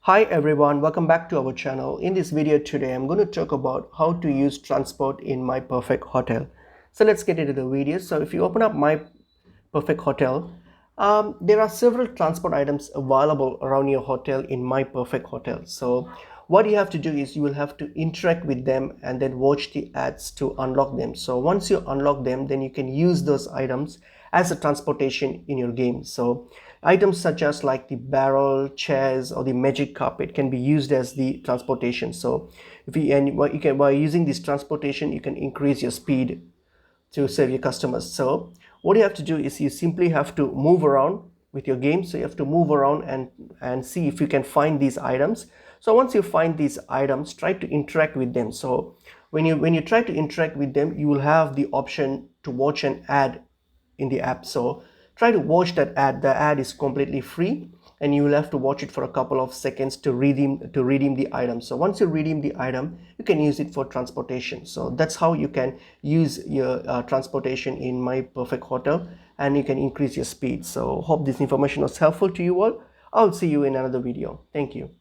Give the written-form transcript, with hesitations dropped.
Hi everyone, welcome back to our channel. In this video today, I'm going to talk about how to use transport in My Perfect Hotel. So let's get into the video. So if you open up My Perfect Hotel, there are several transport items available around your hotel in My Perfect Hotel. So what you have to do is you will have to interact with them and then watch the ads to unlock them. So once you unlock them, then you can use those items as a transportation in your game. So items such as like the barrel, chairs, or the magic carpet can be used as the transportation. So if you and you can, by using this transportation, you can increase your speed to serve your customers. So what you have to do is you simply have to move around with your game. So you have to move around and see if you can find these items. So once you find these items, try to interact with them. So when you try to interact with them, you will have the option to watch an ad in the app. So try to watch that ad. The ad is completely free and you will have to watch it for a couple of seconds to redeem the item. So once you redeem the item, you can use it for transportation. So that's how you can use your transportation in My Perfect Hotel, and you can increase your speed. So hope this information was helpful to you all. I'll see you in another video. Thank you.